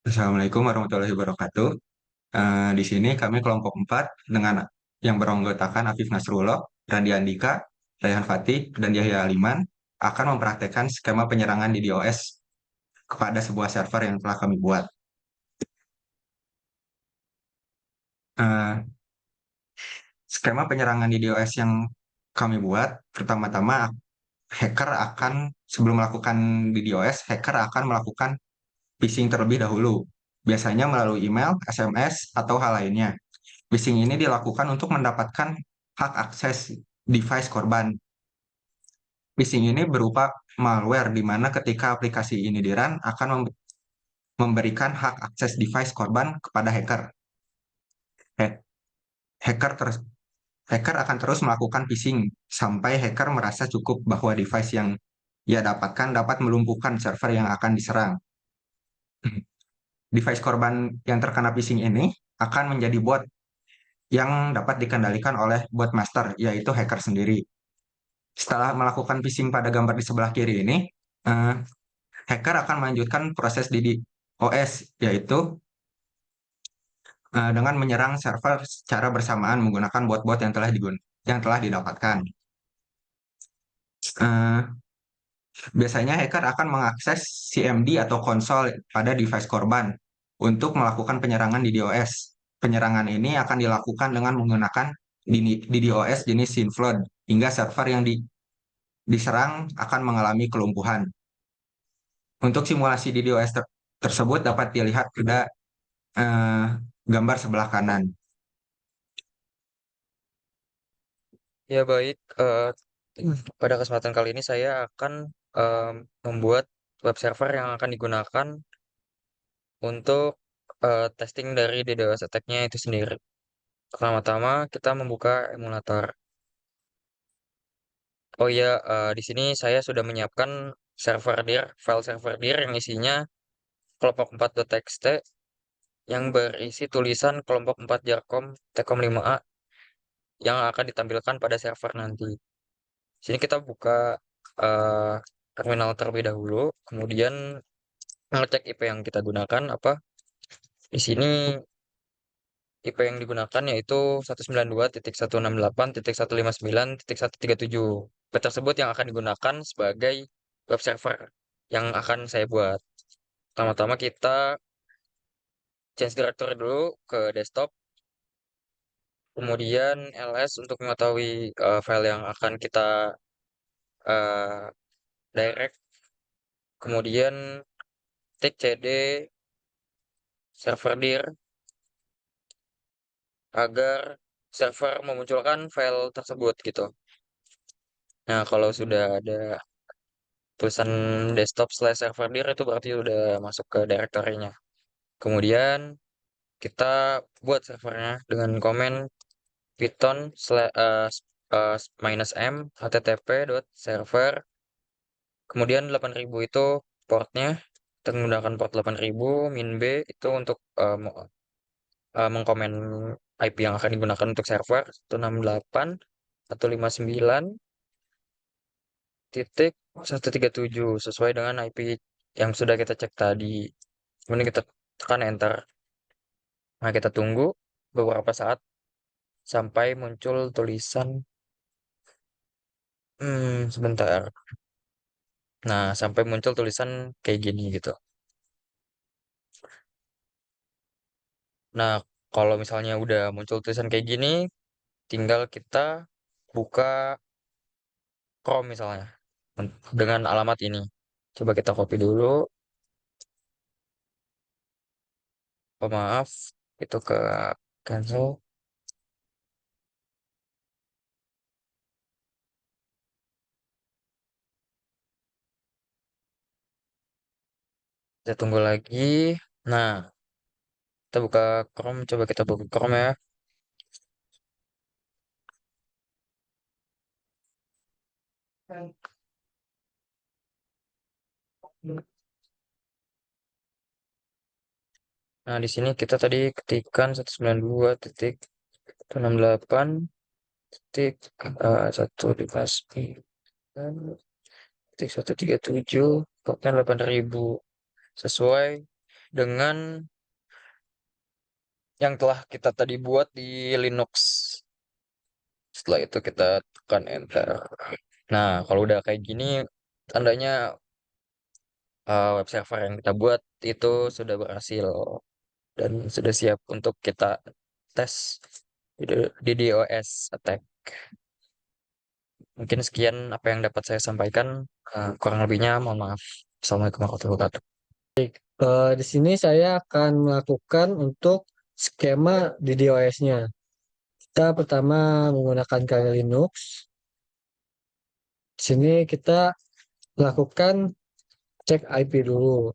Assalamualaikum warahmatullahi wabarakatuh. Di sini kami kelompok 4 dengan yang beranggotakan Afif Nasrullah, Randi Andika, Rayhan Fatih, dan Yahya Aliman akan mempraktekkan skema penyerangan di DOS kepada sebuah server yang telah kami buat. Eh, Skema penyerangan di DOS yang kami buat, pertama-tama hacker akan sebelum melakukan di DOS, hacker akan melakukan phishing terlebih dahulu, biasanya melalui email, SMS, atau hal lainnya. Phishing ini dilakukan untuk mendapatkan hak akses device korban. Phishing ini berupa malware di mana ketika aplikasi ini di-run akan memberikan hak akses device korban kepada hacker. Ha- Hacker terus hacker akan terus melakukan phishing sampai hacker merasa cukup bahwa device yang ia dapatkan dapat melumpuhkan server yang akan diserang. Device korban yang terkena phishing ini akan menjadi bot yang dapat dikendalikan oleh bot master, yaitu hacker sendiri. Setelah melakukan phishing pada gambar di sebelah kiri ini, eh, hacker akan melanjutkan proses di DOS, yaitu dengan menyerang server secara bersamaan menggunakan bot-bot yang telah didapatkan. Eh, Biasanya hacker akan mengakses CMD atau konsol pada device korban untuk melakukan penyerangan di DOS. Penyerangan ini akan dilakukan dengan menggunakan DDoS jenis Synflood hingga server yang diserang akan mengalami kelumpuhan. Untuk simulasi DDoS tersebut dapat dilihat pada eh, gambar sebelah kanan. Ya baik, pada kesempatan kali ini saya akan membuat web server yang akan digunakan untuk testing dari DDoS attack-nya itu sendiri. Pertama-tama kita membuka emulator. Oh iya, di sini saya sudah menyiapkan server dir, file server dir yang isinya kelompok 4.txt yang berisi tulisan kelompok 4 Jarkom Tcom 5A yang akan ditampilkan pada server nanti. Sini kita buka eh, terminal terlebih dahulu, kemudian ngecek IP yang kita gunakan apa. Di sini IP yang digunakan yaitu 192.168.159.137. IP tersebut yang akan digunakan sebagai web server yang akan saya buat. Pertama-tama kita change directory dulu ke desktop, kemudian ls untuk mengetahui file yang akan kita eh, direct, kemudian tik cd server dir agar server memunculkan file tersebut gitu. Nah, kalau sudah ada tulisan desktop slash server dir itu berarti udah masuk ke direktorinya. Kemudian kita buat servernya dengan komen python minus m http dot server. Kemudian 8000 itu portnya. Kita menggunakan port 8000 min b itu untuk mengkomen IP yang akan digunakan untuk server 168.159.137 sesuai dengan IP yang sudah kita cek tadi. Kemudian kita tekan enter. Nah, kita tunggu beberapa saat sampai muncul tulisan sebentar. Nah, sampai muncul tulisan kayak gini gitu. Nah, kalau misalnya udah muncul tulisan kayak gini, tinggal kita buka Chrome misalnya dengan alamat ini. Coba kita copy dulu. Oh, maaf, itu ke cancel. Kita tunggu lagi. Nah, kita buka Chrome. Coba kita buka Chrome ya. Nah, di sini kita tadi ketikkan 192.168 titik 159 titik 137 pokoknya 8000 sesuai dengan yang telah kita tadi buat di Linux. Setelah itu kita tekan enter. Nah, kalau udah kayak gini, tandanya web server yang kita buat itu sudah berhasil dan sudah siap untuk kita tes di DOS attack. Mungkin sekian apa yang dapat saya sampaikan. Kurang lebihnya mohon maaf. Assalamualaikum warahmatullahi wabarakatuh. Di sini saya akan melakukan untuk skema di DOS-nya. Kita pertama menggunakan kali Linux. Di sini kita lakukan cek IP dulu.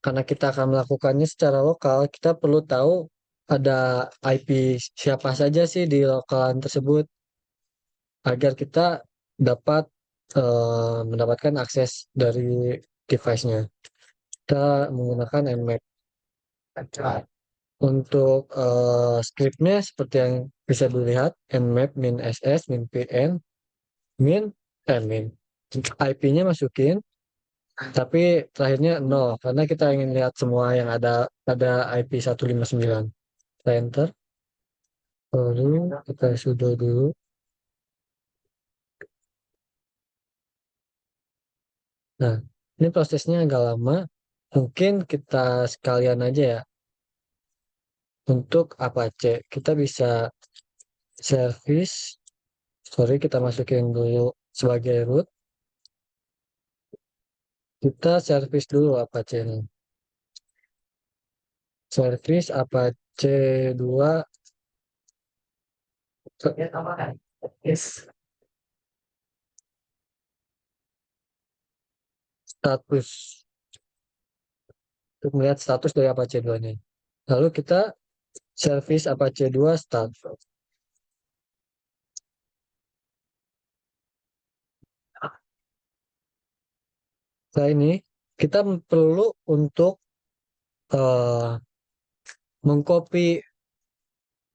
Karena kita akan melakukannya secara lokal, kita perlu tahu ada IP siapa saja sih di lokalan tersebut agar kita dapat mendapatkan akses dari device-nya. Kita menggunakan nmap. Untuk scriptnya seperti yang bisa dilihat, nmap min ss min pn min min. IP-nya masukin, tapi terakhirnya 0 karena kita ingin lihat semua yang ada IP 159. Kita enter, lalu kita sudah dulu. Nah, ini prosesnya agak lama. Mungkin kita sekalian aja ya. Untuk Apache, kita bisa service, sorry kita masukin dulu sebagai root. Kita service dulu Apache ini. Service Apache 2 status. Untuk melihat status dari Apache 2 ini. Lalu kita service Apache 2 start. Nah ini kita perlu untuk uh, mengcopy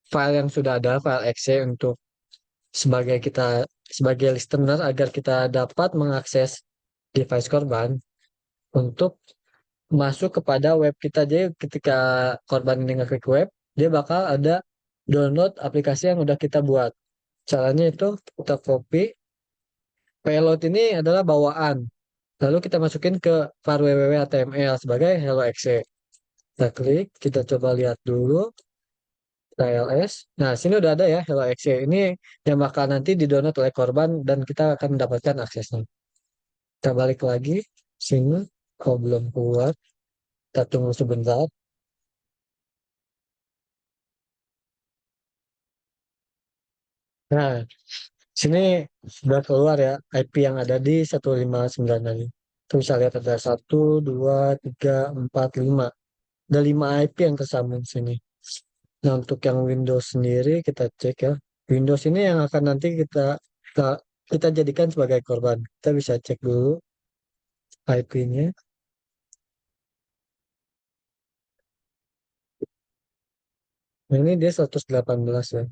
file yang sudah ada, file exe untuk sebagai listener agar kita dapat mengakses device korban untuk masuk kepada web kita. Jadi ketika korban ini ngeklik web, dia bakal ada download aplikasi yang udah kita buat. Caranya itu kita copy. Payload ini adalah bawaan. Lalu kita masukin ke var www.html sebagai hello exe. Kita klik, kita coba lihat dulu TLS. Nah, sini udah ada ya hello exe. Ini yang bakal nanti di-download oleh korban dan kita akan mendapatkan aksesnya. Kita balik lagi sini, kalau belum keluar, kita tunggu sebentar. Nah, sini sudah keluar ya IP yang ada di 159 tadi. Kita bisa lihat ada 1, 2, 3, 4, 5. Ada 5 IP yang tersambung sini. Nah, untuk yang Windows sendiri kita cek ya. Windows ini yang akan nanti kita, kita jadikan sebagai korban. Kita bisa cek dulu IP-nya. Nah, ini dia 118 ya.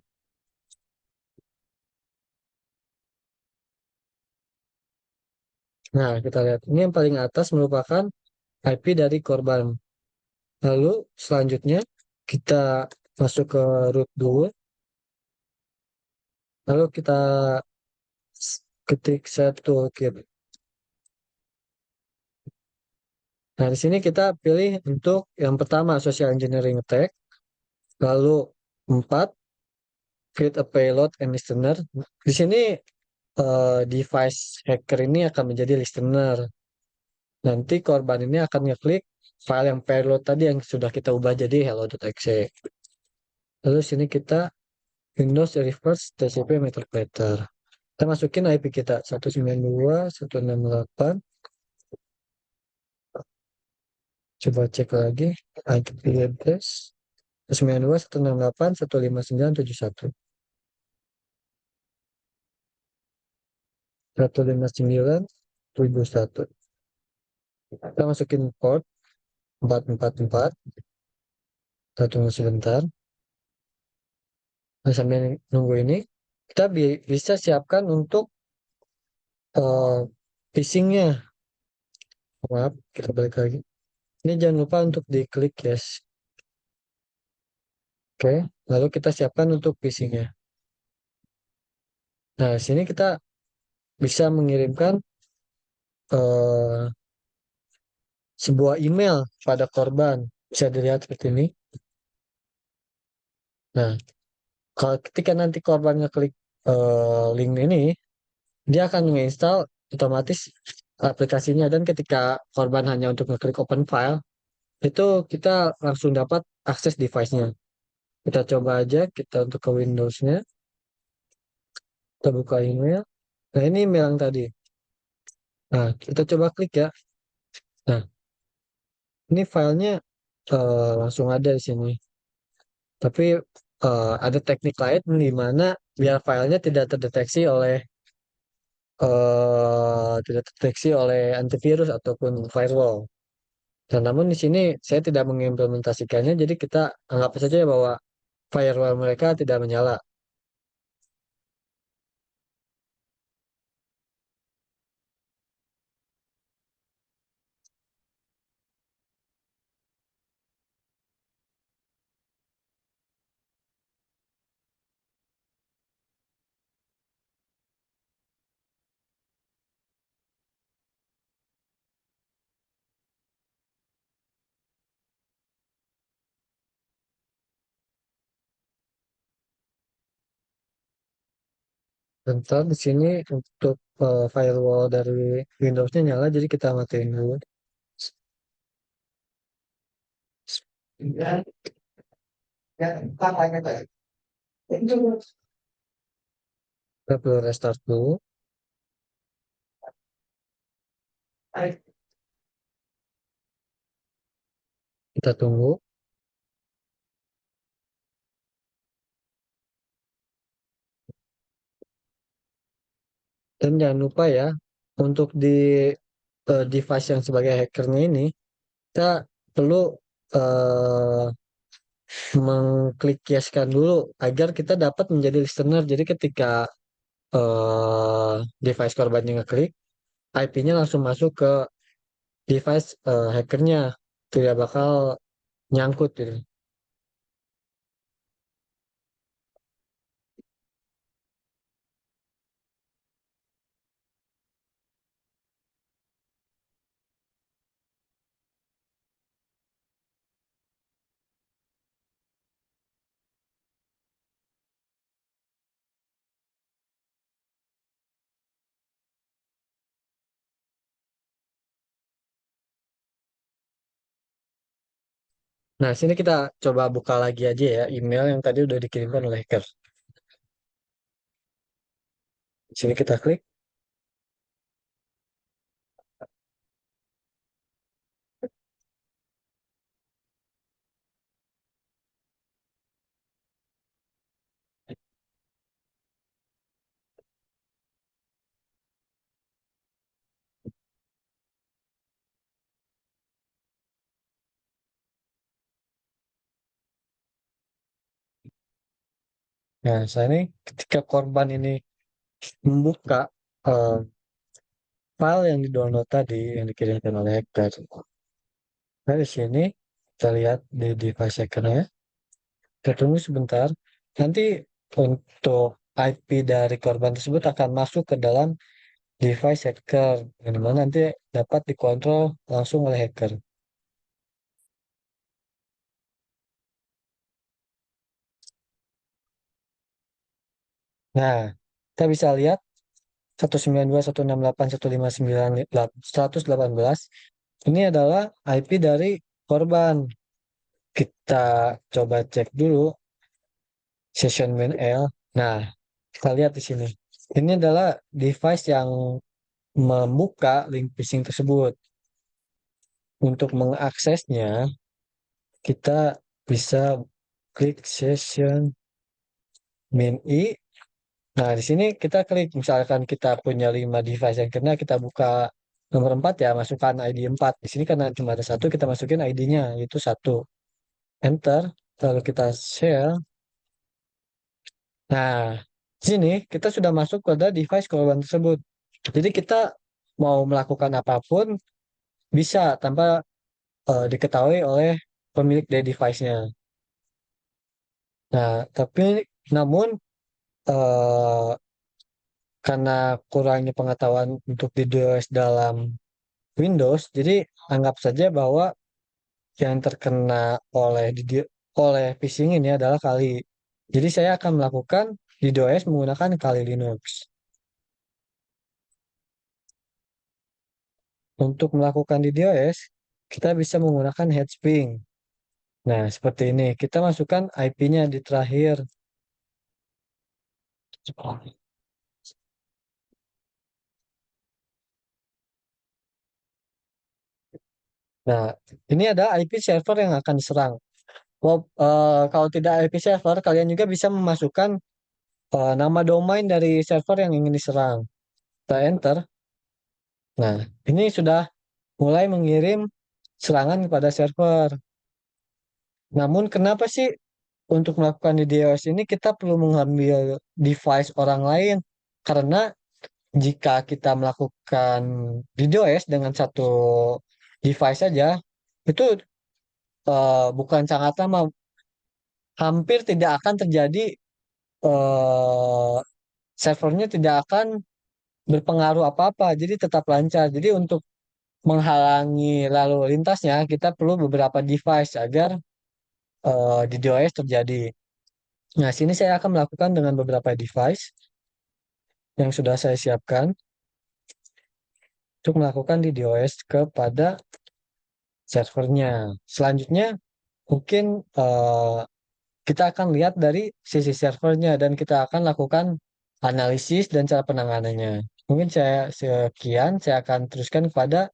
Nah, kita lihat. Ini yang paling atas merupakan IP dari korban. Lalu selanjutnya kita masuk ke root dulu. Lalu kita ketik set toolkit. Nah, di sini kita pilih untuk yang pertama social engineering attack, lalu 4 create a payload and listener. Di sini device hacker ini akan menjadi listener. Nanti korban ini akan ngeklik file yang payload tadi yang sudah kita ubah jadi hello.exe. Lalu sini kita Windows reverse TCP metadata. Kita masukin IP kita 192.168. Coba cek lagi IP address 192.168.159.71. 159.71. Kita masukin port 444. Kita tunggu sebentar. Nah, sambil nunggu ini, kita bisa siapkan untuk phishing-nya. Maaf, kita balik lagi. Ini jangan lupa untuk diklik yes. Oke, lalu kita siapkan untuk phishingnya. Nah, di sini kita bisa mengirimkan eh, sebuah email pada korban. Bisa dilihat seperti ini. Nah, kalau ketika nanti korban ngeklik link ini, dia akan menginstal otomatis aplikasinya dan ketika korban hanya untuk ngeklik open file, itu kita langsung dapat akses device-nya. Kita coba aja, kita untuk ke Windows-nya, kita buka email. Nah, ini email yang tadi. Nah, kita coba klik ya. Nah, ini filenya langsung ada di sini. Tapi ada teknik lain di mana biar filenya tidak terdeteksi oleh antivirus ataupun firewall. Dan namun di sini saya tidak mengimplementasikannya, jadi kita anggap saja bahwa firewall mereka tidak menyala. Bentar di sini untuk firewall dari Windows-nya nyala, jadi kita matiin dulu. Kita perlu restart dulu. Kita tunggu. Dan jangan lupa ya, untuk di device yang sebagai hackernya ini, kita perlu eh, mengklik yeskan dulu agar kita dapat menjadi listener. Jadi ketika device korbannya ngeklik, IP-nya langsung masuk ke device hackernya, tidak bakal nyangkut gitu. Nah, sini kita coba buka lagi aja ya email yang tadi udah dikirimkan oleh hacker. Sini kita klik. Nah, saya ini ketika korban ini membuka eh, file yang di-download tadi yang dikirimkan oleh hacker. Nah, di sini kita lihat di device hackernya. Kita tunggu sebentar. Nanti untuk IP dari korban tersebut akan masuk ke dalam device hacker, yang dimana nanti dapat dikontrol langsung oleh hacker. Nah, kita bisa lihat 192.168.159.118 ini adalah IP dari korban. Kita coba cek dulu session main L. Nah, kita lihat di sini. Ini adalah device yang membuka link phishing tersebut. Untuk mengaksesnya, kita bisa klik session main I. Nah, di sini kita klik, misalkan kita punya 5 device yang kena, kita buka nomor 4 ya, masukkan ID 4. Di sini karena cuma ada satu, kita masukin ID-nya, yaitu 1. Enter, lalu kita share. Nah, di sini kita sudah masuk pada device korban tersebut. Jadi kita mau melakukan apapun bisa tanpa diketahui oleh pemilik dari device-nya. Nah, tapi namun eh, karena kurangnya pengetahuan untuk DDoS dalam Windows, jadi anggap saja bahwa yang terkena oleh phishing ini adalah Kali. Jadi saya akan melakukan DDoS menggunakan Kali Linux. Untuk melakukan DDoS, kita bisa menggunakan Hashping. Nah, seperti ini. Kita masukkan IP-nya di terakhir. Nah, ini ada IP server yang akan diserang. Kalau tidak IP server, kalian juga bisa memasukkan nama domain dari server yang ingin diserang. Kita enter. Nah, ini sudah mulai mengirim serangan kepada server. Namun, kenapa sih untuk melakukan DDoS ini kita perlu mengambil device orang lain? Karena jika kita melakukan DDoS dengan satu device saja, itu bukan sangat lama, hampir tidak akan terjadi, eh, servernya tidak akan berpengaruh apa-apa, jadi tetap lancar. Jadi untuk menghalangi lalu lintasnya, kita perlu beberapa device agar DDoS terjadi. Nah, sini saya akan melakukan dengan beberapa device yang sudah saya siapkan untuk melakukan DDoS kepada servernya. Selanjutnya, mungkin kita akan lihat dari sisi servernya dan kita akan lakukan analisis dan cara penanganannya. Mungkin saya sekian, saya akan teruskan kepada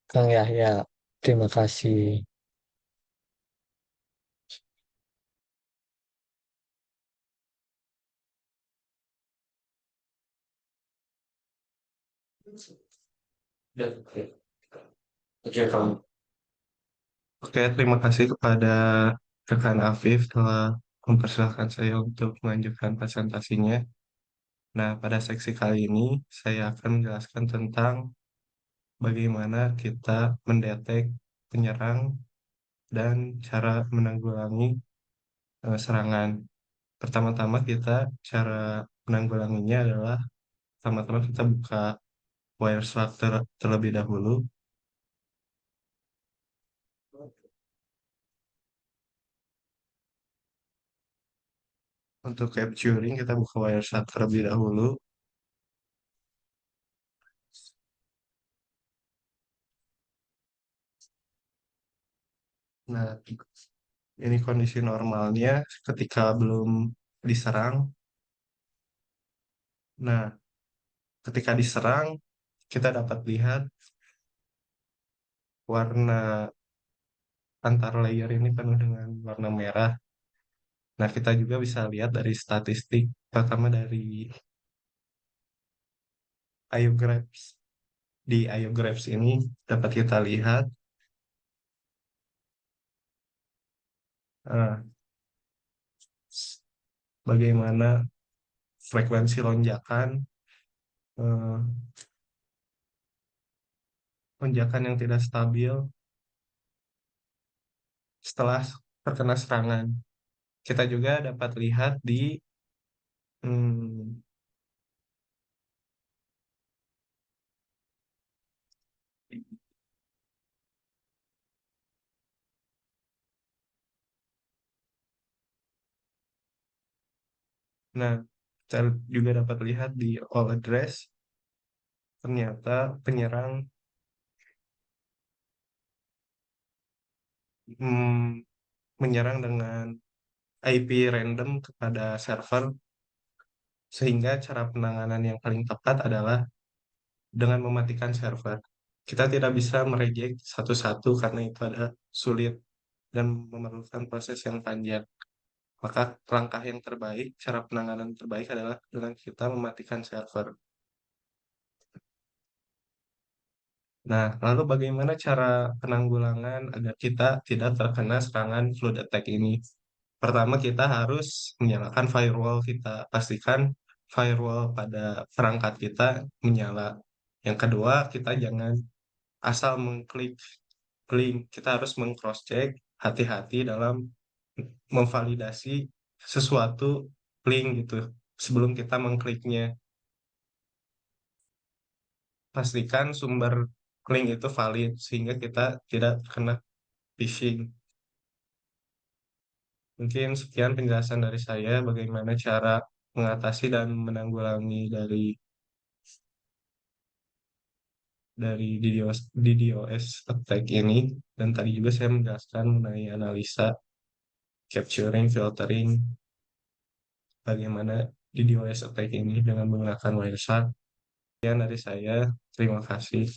Kang Yahya. Terima kasih. Oke, Kang. Oke, terima kasih kepada rekan Afif telah mempersilahkan saya untuk melanjutkan presentasinya. Nah, pada seksi kali ini saya akan menjelaskan tentang bagaimana kita mendetek penyerang dan cara menanggulangi serangan. Pertama-tama cara menanggulanginya adalah pertama-tama kita buka Wireshark terlebih dahulu. Untuk capturing kita buka Wireshark terlebih dahulu. Nah, ini kondisi normalnya ketika belum diserang. Nah, ketika diserang, kita dapat lihat warna antar layer ini penuh dengan warna merah. Nah, kita juga bisa lihat dari statistik, pertama dari IOGRAPS. Di IOGRAPS ini dapat kita lihat eh, bagaimana frekuensi lonjakan, eh, lonjakan yang tidak stabil setelah terkena serangan. Kita juga dapat lihat hmm, nah, kita juga dapat lihat di all address, ternyata penyerang hmm, menyerang dengan IP random kepada server, sehingga cara penanganan yang paling tepat adalah dengan mematikan server. Kita tidak bisa mereject satu-satu karena itu ada sulit dan memerlukan proses yang panjang. Maka langkah yang terbaik, cara penanganan terbaik adalah dengan kita mematikan server. Nah, lalu bagaimana cara penanggulangan agar kita tidak terkena serangan flood attack ini? Pertama, kita harus menyalakan firewall kita. Pastikan firewall pada perangkat kita menyala. Yang kedua, kita jangan asal mengklik link. Kita harus meng-cross check, hati-hati dalam memvalidasi sesuatu link gitu sebelum kita mengkliknya. Pastikan sumber link itu valid sehingga kita tidak kena phishing. Mungkin sekian penjelasan dari saya bagaimana cara mengatasi dan menanggulangi dari DDoS attack ini. Dan tadi juga saya menjelaskan mengenai analisa, capturing, filtering, bagaimana DDoS attack ini dengan menggunakan Wireshark. Sekian dari saya, terima kasih.